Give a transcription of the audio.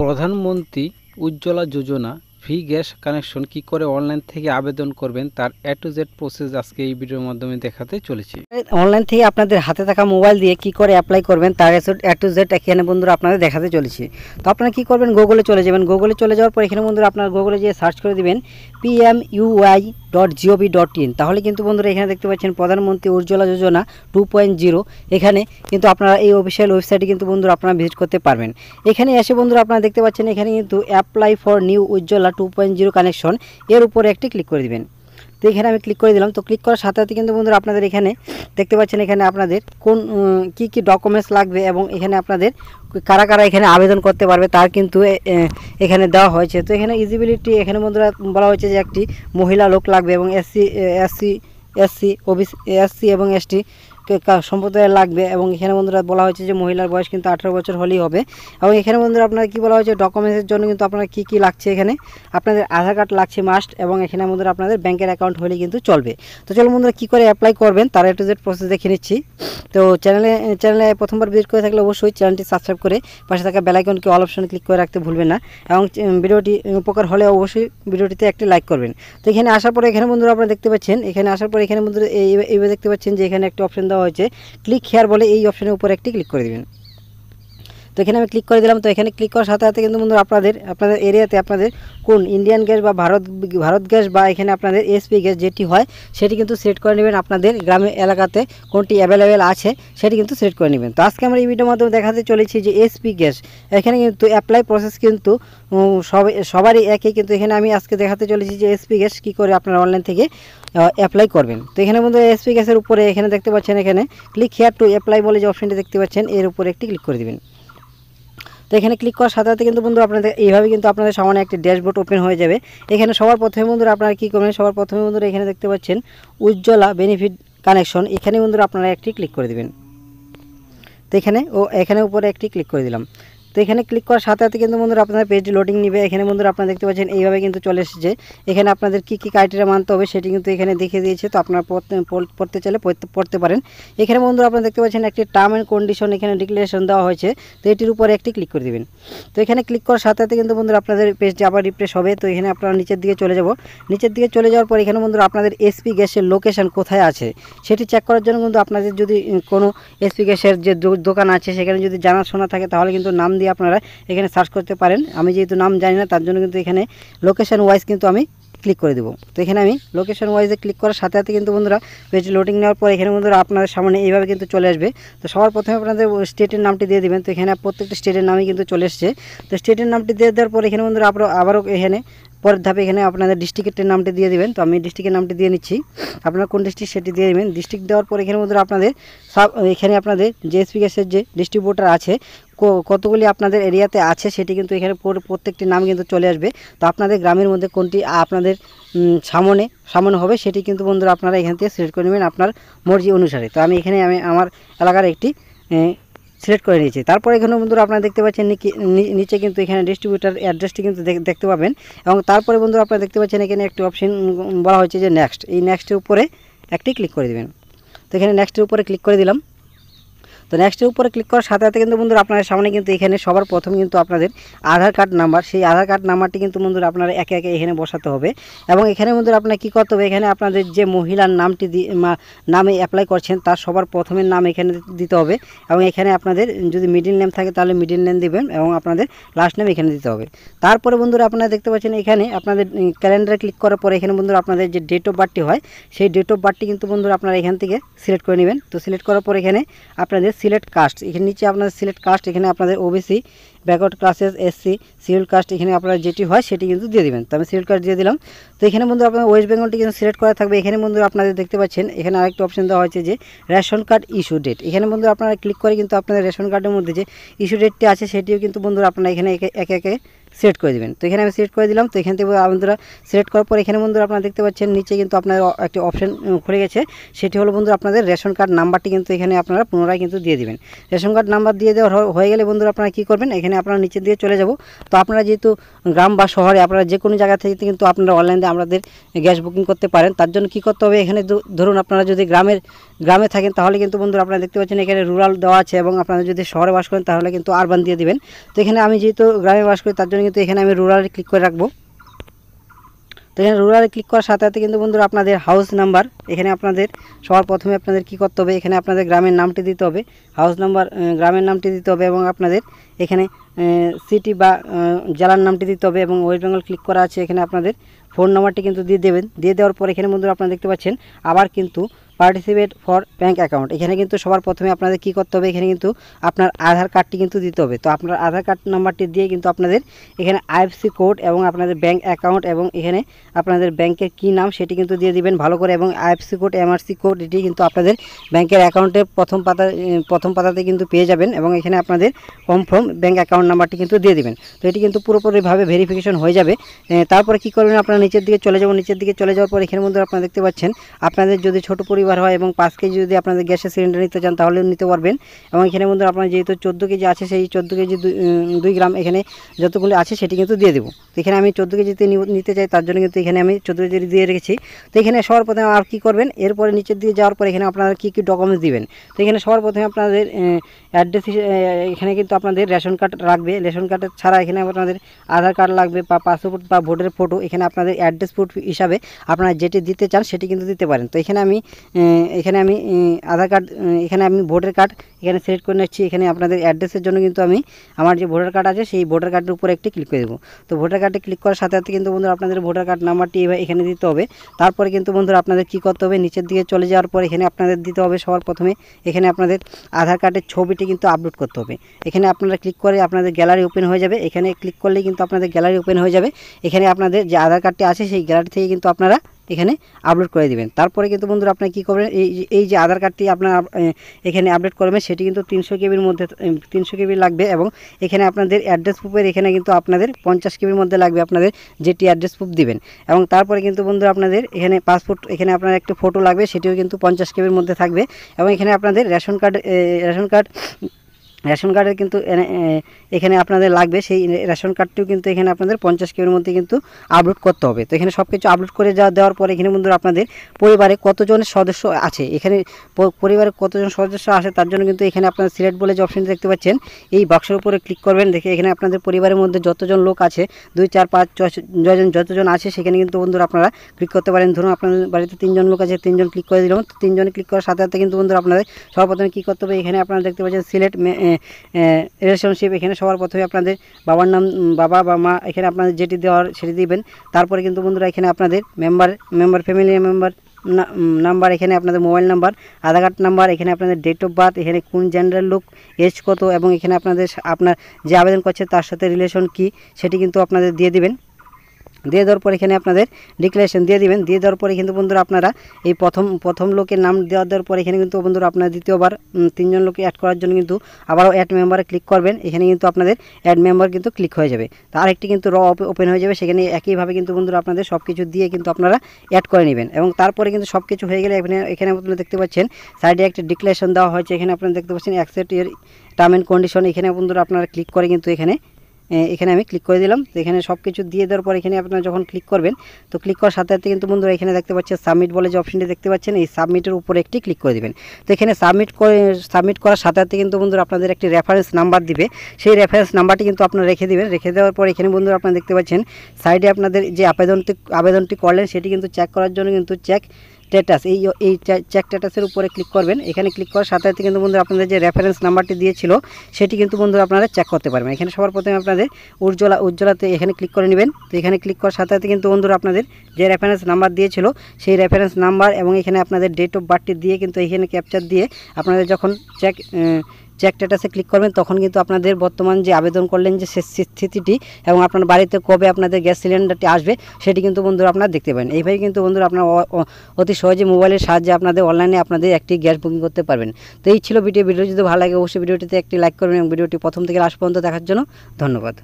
প্রধানমন্ত্রী উজ্জ্বলা যোজনা free gas connection কি করে অনলাইন থেকে আবেদন করবেন তার A to Z প্রসেস আজকে এই ভিডিওর মাধ্যমে দেখাতে চলেছি। অনলাইন থেকে আপনাদের হাতে থাকা মোবাইল দিয়ে কি করে অ্যাপ্লাই করবেন তার A to Z এখানে বন্ধুরা আপনাদের দেখাতে চলেছি। তো আপনারা কি করবেন, গুগলে চলে যাবেন। গুগলে চলে যাওয়ার পর এখানে বন্ধুরা আপনারা গুগলে গিয়ে সার্চ করে দিবেন PMUY.gov.in। তাহলে কিন্তু বন্ধুরা এখানে দেখতে পাচ্ছেন প্রধানমন্ত্রী উজ্জ্বলা যোজনা 2.0। এখানে কিন্তু আপনারা এই অফিসিয়াল ওয়েবসাইটে কিন্তু বন্ধুরা আপনারা ভিজিট করতে পারবেন। এখানে এসে বন্ধুরা আপনারা দেখতে পাচ্ছেন এখানে কিন্তু apply for new Ujjwala 2.0 connection এর উপরে একটি ক্লিক করে দিবেন। তো এখানে আমি ক্লিক করে দিলাম। তো ক্লিক করার সাথে সাথে কিন্তু বন্ধুরা আপনাদের এখানে দেখতে পাচ্ছেন এখানে আপনাদের কোন কি ডকুমেন্টস লাগবে এবং এখানে আপনাদের কারা কারা এখানে আবেদন করতে পারবে তার কিন্তু এখানে দেওয়া হয়েছে। তো এখানে ইজিবিলিটি এখানে বন্ধুরা বলা হয়েছে যে একটি মহিলা লোক লাগবে এবং এসসি ওবিসি এবং এসটি সম্প্রদায়ের লাগবে এবং এখানে বন্ধুরা বলা হয়েছে যে মহিলার বয়স কিন্তু 18 বছর হলেই হবে। এবং এখানে বন্ধুরা আপনারা কি বলা হয়েছে ডকুমেন্টসের জন্য কিন্তু আপনারা কি লাগছে, এখানে আপনাদের আধার কার্ড লাগছে মাস্ট এবং এখানে বন্ধুরা আপনাদের ব্যাংকের অ্যাকাউন্ট হলে কিন্তু চলবে। তো চলুন বন্ধুরা কী করে অ্যাপ্লাই করবেন তার A to Z প্রসেস দেখে নিচ্ছি। তো চ্যানেলে প্রথমবার ভিজিট করে থাকলে অবশ্যই চ্যানেলটি সাবস্ক্রাইব করে পাশে থাকা বেল আইকনকে অল অপশনে ক্লিক করে রাখতে ভুলবেন না এবং ভিডিওটি উপকার হলে অবশ্যই ভিডিওটিতে একটি লাইক করবেন। তো এখানে আসার পরে এখানে বন্ধুরা আপনারা দেখতে পাচ্ছেন এখানে আসার পরে এখানে বন্ধুরা এইভাবে দেখতে পাচ্ছেন যে এখানে একটা অপশন দেওয়া হয়েছে ক্লিক হেয়ার বলে, এই অপশনের উপরে একটি ক্লিক করে দিবেন। তো এখানে আমি ক্লিক করে দিলাম। তো এখানে ক্লিক করার সাথে সাথে কিন্তু বন্ধুরা আপনাদের এরিয়াতে আপনাদের কোন ইন্ডিয়ান গ্যাস বা ভারত গ্যাস বা এখানে আপনাদের এসপি গ্যাস যেটি হয় সেটি কিন্তু সিলেক্ট করে নেবেন। আপনাদের গ্রামের এলাকাতে কোনটি অ্যাভেলেবেল আছে সেটি কিন্তু সিলেক্ট করে নেবেন। তো আজকে আমরা এই ভিডিওর মাধ্যমে দেখাতে চলেছি যে এসপি গ্যাস এখানে কিন্তু অ্যাপ্লাই প্রসেস কিন্তু সবারই একই, কিন্তু এখানে আমি আজকে দেখাতে চলেছি যে এসপি গ্যাস কী করে আপনারা অনলাইন থেকে অ্যাপ্লাই করবেন। তো এখানে বন্ধুরা এসপি গ্যাসের উপরে এখানে দেখতে পাচ্ছেন এখানে ক্লিক হেয়ার টু অ্যাপ্লাই বলে যে অপশনটি দেখতে পাচ্ছেন এর উপরে একটি ক্লিক করে দেবেন। তো এখানে ক্লিক করার সাথে সাথে কিন্তু বন্ধুরা আপনাদের এইভাবে কিন্তু আপনাদের সামনে একটি ড্যাশবোর্ড ওপেন হয়ে যাবে। এখানে সবার প্রথমে বন্ধুরা আপনারা কী করবেন, সবার প্রথমে বন্ধুরা এখানে দেখতে পাচ্ছেন উজ্জ্বলা বেনিফিট কানেকশন, এখানে বন্ধুরা আপনারা একটি ক্লিক করে দেবেন। তো এখানে উপরে একটি ক্লিক করে দিলাম। তো এখানে ক্লিক করার সাথে সাথে কিন্তু বন্ধুরা আপনাদের পেজটি লোডিং নেবে। এখানে বন্ধুরা আপনারা দেখতে পাচ্ছেন এইভাবে কিন্তু চলে এসেছে। এখানে আপনাদের কী ক্রাইটেরিয়া মানতে হবে সেটি কিন্তু এখানে দেখিয়ে দিয়েছে। তো আপনারা পড়তে চাইলে পড়তে পারেন। এখানে বন্ধুরা আপনারা দেখতে পাচ্ছেন একটি টার্ম অ্যান্ড কন্ডিশন এখানে ডিক্লারেশন দেওয়া হয়েছে। তো এটির উপরে একটি ক্লিক করে দেবেন। তো এখানে ক্লিক করার সাথে সাথে কিন্তু বন্ধুরা আপনাদের পেজটি আবার রিফ্রেশ হবে। তো এখানে আপনারা নিচের দিকে চলে যাব। নিচের দিকে চলে যাওয়ার পর এখানে বন্ধুরা আপনাদের এসপি গ্যাসের লোকেশন কোথায় আছে সেটি চেক করার জন্য কিন্তু আপনাদের যদি কোনো এসপি গ্যাসের যে দোকান আছে সেখানে যদি জানাশোনা থাকে তাহলে কিন্তু নাম দিয়ে আপনারা এখানে সার্চ করতে পারেন। আমি যেহেতু নাম জানি না তার জন্য কিন্তু এখানে লোকেশন ওয়াইজ কিন্তু আমি ক্লিক করে দেবো। তো এখানে আমি লোকেশন ওয়াইজে ক্লিক করার সাথে সাথে কিন্তু বন্ধুরা পেজ লোডিং নেওয়ার পর এখানে বন্ধুরা আপনাদের সামনে এইভাবে কিন্তু চলে আসবে। তো সবার প্রথমে আপনাদের স্টেটের নামটি দিয়ে দেবেন। তো এখানে প্রত্যেকটা স্টেটের নামই কিন্তু চলে এসছে। তো স্টেটের নামটি দিয়ে দেওয়ার পর এখানে বন্ধুরা আবারও এখানে পরের ধাপে এখানে আপনাদের ডিস্ট্রিক্টের নামটি দিয়ে দেবেন। তো আমি ডিস্ট্রিক্টের নামটি দিয়ে নিচ্ছি, আপনারা কোন ডিস্ট্রিক্ট সেটি দিয়ে দেবেন। ডিস্ট্রিক্ট দেওয়ার পর এখানে বন্ধুরা আপনাদের এখানে আপনাদের যে এসপি গ্যাসের যে ডিস্ট্রিবিউটার আছে কতগুলি আপনাদের এরিয়াতে আছে সেটি কিন্তু এখানে প্রত্যেকটি নাম কিন্তু চলে আসবে। তো আপনাদের গ্রামের মধ্যে কোনটি আপনাদের সামনে হবে সেটি কিন্তু বন্ধুরা আপনারা এখান থেকে সিলেক্ট করে নেবেন আপনার মর্জি অনুসারে। তো আমি আমার এলাকার একটি সিলেক্ট করে নিয়েছি। তারপর এখানে বন্ধুরা আপনারা দেখতে পাচ্ছেন নিচে কিন্তু এখানে ডিস্ট্রিবিউটার অ্যাড্রেসটি কিন্তু দেখতে পাবেন এবং তারপরে বন্ধুরা আপনারা দেখতে পাচ্ছেন এখানে একটি অপশন বলা হয়েছে যে নেক্সট, এই নেক্সটের উপরে একটি ক্লিক করে দেবেন। তো এখানে নেক্সটের উপরে ক্লিক করে দিলাম। তো নেক্সটের উপরে ক্লিক করার সাথে সাথে কিন্তু বন্ধুরা আপনাদের সামনে কিন্তু এখানে সবার প্রথম কিন্তু আপনাদের আধার কার্ড নাম্বার, সেই আধার কার্ড নাম্বারটি কিন্তু বন্ধুরা আপনারা একে একে এখানে বসাতে হবে এবং এখানে বন্ধুরা আপনারা কী করতে হবে, এখানে আপনাদের যে মহিলার নামটি নামে অ্যাপ্লাই করছেন তার সবার প্রথমের নাম এখানে দিতে হবে এবং এখানে আপনাদের যদি মিডিল নেম থাকে তাহলে মিডিল নেম দিবেন এবং আপনাদের লাস্ট নেম এখানে দিতে হবে। তারপরে বন্ধুরা আপনারা দেখতে পাচ্ছেন এখানে আপনাদের ক্যালেন্ডারে ক্লিক করার পরে এখানে বন্ধুরা আপনাদের যে ডেট অফ বার্থটি হয় সেই ডেট অফ বার্থটি কিন্তু বন্ধুরা আপনারা এখান থেকে সিলেক্ট করে নেবেন। তো সিলেক্ট করার পর এখানে আপনাদের সিলেক্ট কাস্ট, এখানে নিচে আপনাদের সিলেক্ট কাস্ট, এখানে আপনাদের OBC, backward classes, SC, schedule caste এখানে আপনারা যেটি হয় সেটি কিন্তু দিয়ে দেবেন। তো আমি শিডিউল কাস্ট দিয়ে দিলাম। তো এখানে বন্ধুরা আপনাদের ওয়েস্ট বেঙ্গলটি কিন্তু সিলেক্ট করা থাকবে। এখানে বন্ধুরা আপনাদের দেখতে পাচ্ছেন এখানে আরেকটি অপশন দেওয়া হয়েছে যে রেশন কার্ড ইস্যু ডেট, এখানে বন্ধুরা আপনারা ক্লিক করে কিন্তু আপনাদের রেশন কার্ডের মধ্যে যে ইস্যু ডেটটি আছে সেটিও কিন্তু বন্ধুরা আপনারা এখানে একে একে সিলেক্ট করে দেবেন। তো এখানে আমি সিলেক্ট করে দিলাম। তো এখান থেকে বন্ধুরা সিলেক্ট করার পর এখানে বন্ধুরা আপনারা দেখতে পাচ্ছেন নিচে কিন্তু আপনার একটি অপশন খুলে গেছে, সেটি হলো বন্ধুরা আপনাদের রেশন কার্ড নাম্বারটি কিন্তু এখানে আপনারা পুনরায় কিন্তু দিয়ে দিবেন। রেশন কার্ড নাম্বার দিয়ে দেওয়া হয়ে গেলে বন্ধুরা আপনারা কী করবেন, এখানে আপনারা নিচের দিকে চলে যাব। তো আপনারা যেহেতু গ্রাম বা শহরে আপনারা যে কোনো জায়গা থেকে কিন্তু আপনারা অনলাইনে আমাদের গ্যাস বুকিং করতে পারেন। তার জন্য কী করতে হবে, এখানে ধরুন আপনারা যদি গ্রামে থাকেন তাহলে কিন্তু বন্ধুরা আপনারা দেখতে পাচ্ছেন এখানে রুরাল দেওয়া আছে, এবং আপনারা যদি শহরে বাস করেন তাহলে কিন্তু আরবান দিয়ে দিবেন। তো এখানে আমি যেহেতু গ্রামে বাস করি তার জন্য কিন্তু এখানে আমি রুরালে ক্লিক করে রাখবো। তো এখানে রুরালে ক্লিক করার সাথে সাথে কিন্তু বন্ধুরা আপনাদের হাউস নাম্বার, এখানে আপনাদের সবার প্রথমে আপনাদের কী করতে হবে, এখানে আপনাদের গ্রামের নামটি দিতে হবে, হাউস নাম্বার গ্রামের নামটি দিতে হবে, এবং আপনাদের এখানে সিটি বা জেলার নামটি দিতে হবে, এবং ওয়েস্ট বেঙ্গল ক্লিক করা আছে। এখানে আপনাদের ফোন নাম্বারটি কিন্তু দিয়ে দেবেন। দিয়ে দেওয়ার পর এখানে বন্ধুরা আপনারা দেখতে পাচ্ছেন আবার কিন্তু পার্টিসিপেট ফর ব্যাঙ্ক অ্যাকাউন্ট, এখানে কিন্তু সবার প্রথমে আপনাদের কী করতে হবে, এখানে কিন্তু আপনার আধার কার্ডটি কিন্তু দিতে হবে। তো আপনার আধার কার্ড নাম্বারটি দিয়ে কিন্তু আপনাদের এখানে আইএফসি কোড এবং আপনাদের ব্যাঙ্ক অ্যাকাউন্ট এবং এখানে আপনাদের ব্যাংকের কী নাম সেটি কিন্তু দিয়ে দিবেন ভালো করে, এবং আইএফসি কোড এমআরসি কোড এটি কিন্তু আপনাদের ব্যাংকের অ্যাকাউন্টের প্রথম পাতাতে কিন্তু পেয়ে যাবেন, এবং এখানে আপনাদের কনফার্ম ব্যাঙ্ক অ্যাকাউন্ট নাম্বারটি কিন্তু দিয়ে দিবেন। তো এটি কিন্তু পুরোপুরিভাবে ভেরিফিকেশন হয়ে যাবে। তারপরে কী করবেন, আপনারা নিচের দিকে চলে যাবো। নিচের দিকে চলে যাওয়ার পর এখানে বন্ধুরা আপনারা দেখতে পাচ্ছেন আপনাদের যদি ছোট পরিবার হয় এবং 5 কেজি যদি আপনাদের গ্যাসের সিলিন্ডার নিতে চান তাহলে নিতে পারবেন। এবং এখানে বন্ধুরা আপনার যেহেতু 14 কেজি আছে সেই 14 কেজি 2 গ্রাম এখানে যতগুলো আছে সেটি কিন্তু দিয়ে দেবো। তো এখানে আমি 14 কেজিতে নিতে চাই, তার জন্য কিন্তু এখানে আমি 14 কেজি দিয়ে রেখেছি। তো এখানে সবার প্রথমে আর কী করবেন, এরপরে নিচের দিকে যাওয়ার পর এখানে আপনারা কী কী ডকুমেন্টস দিবেন। তো এখানে সবার প্রথমে আপনাদের অ্যাড্রেস, এখানে কিন্তু আপনাদের রেশন কার্ড লাগবে। রেশন কার্ড ছাড়া এখানে আপনাদের আধার কার্ড লাগবে বা পাসপোর্ট বা ভোটের ফটো। এখানে আপনাদের অ্যাড্রেস প্রুফ হিসাবে আপনারা যেটি দিতে চান সেটি কিন্তু দিতে পারেন। তো এখানে আমি আধার কার্ড, এখানে আমি ভোটার কার্ড এখানে সিলেক্ট করে নিচ্ছি। এখানে আপনাদের অ্যাড্রেসের জন্য কিন্তু আমি আমার যে ভোটার কার্ড আছে সেই ভোটার কার্ডের উপরে একটি ক্লিক করে দেবো। তো ভোটার কার্ডে ক্লিক করার সাথে সাথে কিন্তু বন্ধুরা আপনাদের ভোটার কার্ড নাম্বারটি এখানে দিতে হবে। তারপরে কিন্তু বন্ধুরা আপনাদের কী করতে হবে, নিচের দিকে চলে যাওয়ার পর এখানে আপনাদের দিতে হবে সবার প্রথমে এখানে আপনাদের আধার কার্ডের ছবিটি কিন্তু আপলোড করতে হবে। এখানে আপনারা ক্লিক করে আপনাদের গ্যালারি ওপেন হয়ে যাবে। এখানে ক্লিক করলেই কিন্তু আপনাদের গ্যালারি ওপেন হয়ে যাবে। এখানে আপনাদের যে আধার কার্ডটি আছে সেই গ্যালারি থেকে কিন্তু আপনারা এখানে আপলোড করে দিবেন। তারপরে কিন্তু বন্ধুরা আপনারা কী করবেন, এই যে আধার কার্ডটি আপনারা এখানে আপডেট করবেন সেটি কিন্তু 300 কেবির মধ্যে 300 কেবি লাগবে, এবং এখানে আপনাদের অ্যাড্রেস প্রুফের এখানে কিন্তু আপনাদের 50 কেবির মধ্যে লাগবে আপনাদের যেটি অ্যাড্রেস প্রুফ দিবেন। এবং তারপরে কিন্তু বন্ধুরা আপনাদের এখানে পাসপোর্ট, এখানে আপনার একটি ফটো লাগবে, সেটিও কিন্তু 50 কেবির মধ্যে থাকবে। এবং এখানে আপনাদের রেশন কার্ডের কিন্তু এখানে আপনাদের লাগবে, সেই রেশন কার্ডটিও কিন্তু এখানে আপনাদের 50 কেবির মধ্যে কিন্তু আপলোড করতে হবে। তো এখানে সব কিছু আপলোড করে দেওয়ার পরে এখানে বন্ধুরা আপনাদের পরিবারে কতজন সদস্য আছে, এখানে পরিবারে কতজন সদস্য আছে তার জন্য কিন্তু এখানে আপনারা সিলেক্ট বলে যে অপশনটি দেখতে পাচ্ছেন এই বক্সের উপরে ক্লিক করবেন। দেখে এখানে আপনাদের পরিবারের মধ্যে যতজন লোক আছে 2, 4, 5, 6 যতজন আছে সেখানে কিন্তু বন্ধুরা আপনারা ক্লিক করতে পারেন। ধরুন আপনাদের বাড়িতে 3 জন লোক আছে, 3 জন ক্লিক করে দিলাম। তো 3 জনে ক্লিক করার সাথে সাথে কিন্তু বন্ধুরা আপনাদের সর্বপ্রথমে কী করতে হবে, এখানে আপনারা দেখতে পাচ্ছেন সিলেক্ট রিলেশনশিপ, এখানে সবার প্রথমে আপনাদের বাবার নাম, বাবা বা মা, এখানে আপনাদের যেটি দেওয়ার সেটি দিবেন। তারপরে কিন্তু বন্ধুরা এখানে আপনাদের মেম্বার ফ্যামিলি মেম্বার নাম্বার, এখানে আপনাদের মোবাইল নাম্বার, আধার কার্ড নাম্বার, এখানে আপনাদের ডেট অফ বার্থ, এখানে কোন জেন্ডার লোক, এজ কত, এবং এখানে আপনার যে আবেদন করছে তার সাথে রিলেশন কি সেটি কিন্তু আপনাদের দিয়ে দিবেন। দিয়ে দেওয়ার পর এখানে আপনাদের ডিক্লারেশন দিয়ে দিবেন। দিয়ে দেওয়ার পরে কিন্তু বন্ধুরা আপনারা এই প্রথম লোকের নাম দেওয়ার পরে এখানে কিন্তু বন্ধুরা আপনারা দ্বিতীয়বার 3 জন লোককে অ্যাড করার জন্য কিন্তু আবারও অ্যাড মেম্বারে ক্লিক করবেন। এখানে কিন্তু আপনাদের অ্যাড মেম্বার কিন্তু ক্লিক হয়ে যাবে। তো আরেকটি কিন্তু ওপেন হয়ে যাবে, সেখানে একইভাবে কিন্তু বন্ধুরা আপনাদের সব কিছু দিয়ে কিন্তু আপনারা অ্যাড করে নেবেন। এবং তারপরে কিন্তু সব কিছু হয়ে গেলে এখানে আপনারা দেখতে পাচ্ছেন সাইডে একটা ডিক্লারেশন দেওয়া হয়েছে, এখানে আপনারা দেখতে পাচ্ছেন অ্যাকসেপ্ট এর টার্ম অ্যান্ড কন্ডিশন। এখানে বন্ধুরা আপনারা ক্লিক করে কিন্তু এখানে আমি ক্লিক করে দিলাম। তো এখানে সব কিছু দিয়ে দেওয়ার পর এখানে আপনারা যখন ক্লিক করবেন, তো ক্লিক করার সাথে সাথে কিন্তু বন্ধুরা এখানে দেখতে পাচ্ছেন সাবমিট বলে যে অপশনটি দেখতে পাচ্ছেন, এই সাবমিটের উপরে একটি ক্লিক করে দেবেন। তো এখানে সাবমিট করার সাথে সাথে কিন্তু বন্ধুরা আপনাদের একটি রেফারেন্স নাম্বার দিবে, সেই রেফারেন্স নাম্বারটি কিন্তু আপনারা রেখে দেবেন। রেখে দেওয়ার পর এখানে বন্ধুরা আপনারা দেখতে পাচ্ছেন সাইডে আপনাদের যে আবেদনটি করলেন সেটি কিন্তু চেক করার জন্য কিন্তু চেক স্ট্যাটাস, এই চেক স্ট্যাটাসের উপরে ক্লিক করবেন। এখানে ক্লিক করার সাথে সাথে কিন্তু বন্ধুরা আপনাদের যে রেফারেন্স নাম্বারটি দিয়েছিল সেটি কিন্তু বন্ধুরা আপনারা চেক করতে পারবেন। এখানে সবার প্রথমে আপনাদের উজ্জ্বলাতে এখানে ক্লিক করে নেবেন। তো এখানে ক্লিক করার সাথে সাথে কিন্তু বন্ধুরা আপনাদের যে রেফারেন্স নাম্বার দিয়েছিল সেই রেফারেন্স নাম্বার এবং এখানে আপনাদের ডেট অফ বার্থটি দিয়ে কিন্তু এখানে ক্যাপচার দিয়ে আপনাদের যখন চেক স্ট্যাটাসে ক্লিক করবেন তখন কিন্তু আপনাদের বর্তমান যে আবেদন করলেন যে স্থিতিটি এবং আপনার বাড়িতে কবে আপনাদের গ্যাস সিলিন্ডারটি আসবে সেটি কিন্তু বন্ধুরা আপনারা দেখতে পাবেন। এইভাবে কিন্তু বন্ধুরা আপনারা অতি সহজে মোবাইলের সাহায্যে আপনাদের অনলাইনে আপনাদের একটি গ্যাস বুকিং করতে পারবেন। তো এই ছিল ভিডিও যদি ভালো লাগে অবশ্যই ভিডিওটিতে একটি লাইক করবেন এবং ভিডিওটি প্রথম থেকে লাস্ট পর্যন্ত দেখার জন্য ধন্যবাদ।